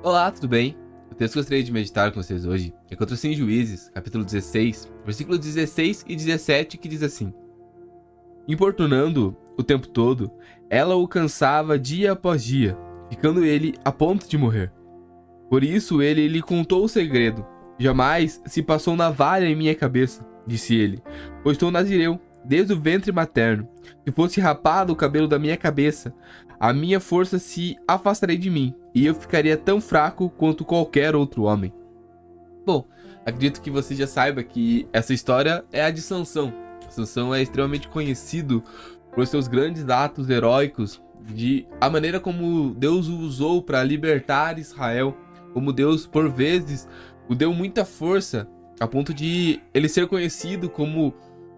Olá, tudo bem? O texto que eu gostaria de meditar com vocês hoje encontra-se em Juízes, capítulo 16, versículos 16 e 17, que diz assim: Importunando o tempo todo, ela o cansava dia após dia, ficando ele a ponto de morrer. Por isso ele lhe contou o segredo. Jamais se passou navalha em minha cabeça, disse ele, pois sou nazireu, desde o ventre materno. Se fosse rapado o cabelo da minha cabeça, a minha força se afastaria de mim, e eu ficaria tão fraco quanto qualquer outro homem. Bom, acredito que você já saiba que essa história é a de Sansão. Sansão é extremamente conhecido por seus grandes atos heróicos, de a maneira como Deus o usou para libertar Israel, como Deus por vezes o deu muita força, a ponto de ele ser conhecido como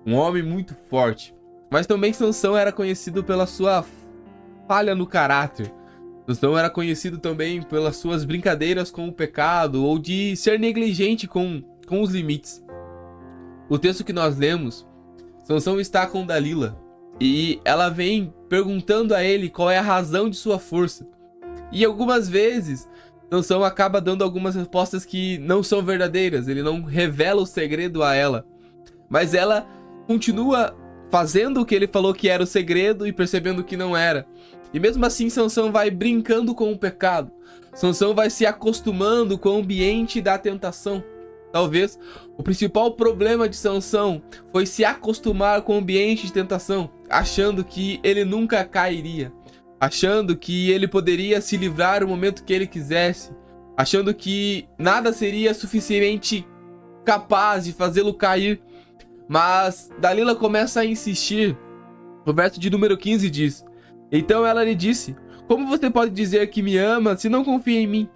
um homem muito forte. Mas também Sansão era conhecido pela sua falha no caráter. Sansão era conhecido também pelas suas brincadeiras com o pecado ou de ser negligente com os limites. O texto que nós lemos, Sansão está com Dalila e ela vem perguntando a ele qual é a razão de sua força. E algumas vezes Sansão acaba dando algumas respostas que não são verdadeiras, ele não revela o segredo a ela, mas ela continua fazendo o que ele falou que era o segredo e percebendo que não era. E mesmo assim Sansão vai brincando com o pecado. Sansão vai se acostumando com o ambiente da tentação. Talvez o principal problema de Sansão foi se acostumar com o ambiente de tentação, achando que ele nunca cairia, achando que ele poderia se livrar no momento que ele quisesse, achando que nada seria suficientemente capaz de fazê-lo cair. Mas Dalila começa a insistir. O verso de número 15 diz: Então ela lhe disse: Como você pode dizer que me ama se não confia em mim?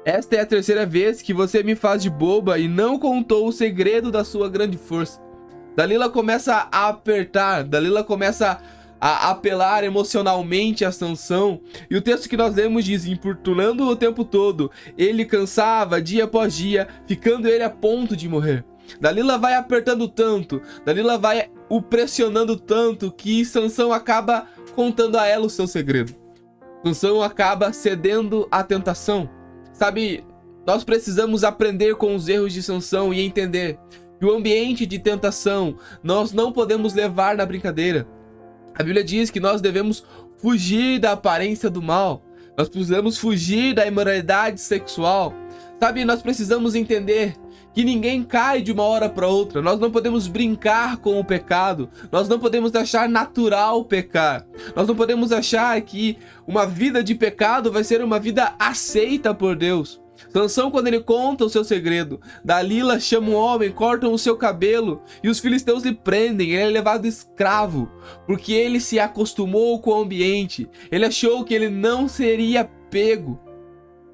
Esta é a terceira vez que você me faz de boba e não contou o segredo da sua grande força. Dalila começa a apertar, Dalila começa a apelar emocionalmente a Sansão. E o texto que nós lemos diz: Importunando o tempo todo, ele cansava dia após dia, ficando ele a ponto de morrer. Dalila vai apertando tanto, Dalila vai o pressionando tanto, que Sansão acaba contando a ela o seu segredo. Sansão acaba cedendo à tentação. Sabe, nós precisamos aprender com os erros de Sansão e entender que o ambiente de tentação nós não podemos levar na brincadeira. A Bíblia diz que nós devemos fugir da aparência do mal, nós precisamos fugir da imoralidade sexual. Sabe, nós precisamos entender que ninguém cai de uma hora para outra. Nós não podemos brincar com o pecado. Nós não podemos achar natural pecar. Nós não podemos achar que uma vida de pecado vai ser uma vida aceita por Deus. Sansão, quando ele conta o seu segredo, Dalila chama um homem, cortam o seu cabelo e os filisteus lhe prendem. Ele é levado escravo porque ele se acostumou com o ambiente. Ele achou que ele não seria pego.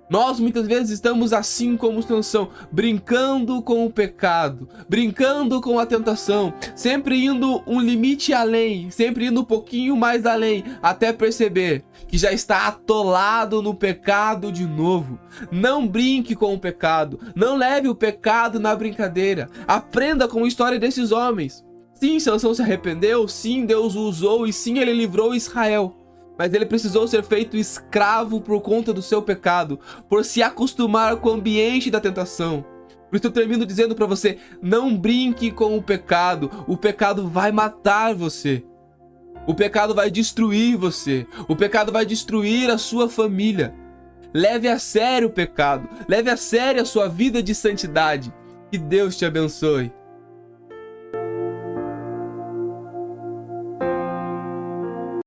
Nós muitas vezes estamos assim como Sansão, brincando com o pecado, brincando com a tentação, sempre indo um limite além, sempre indo um pouquinho mais além, até perceber que já está atolado no pecado de novo. Não brinque com o pecado, não leve o pecado na brincadeira, aprenda com a história desses homens. Sim, Sansão se arrependeu, sim, Deus o usou e sim, ele livrou Israel. Mas ele precisou ser feito escravo por conta do seu pecado, por se acostumar com o ambiente da tentação. Por isso eu termino dizendo para você: não brinque com o pecado vai matar você. O pecado vai destruir você, o pecado vai destruir a sua família. Leve a sério o pecado, leve a sério a sua vida de santidade. Que Deus te abençoe.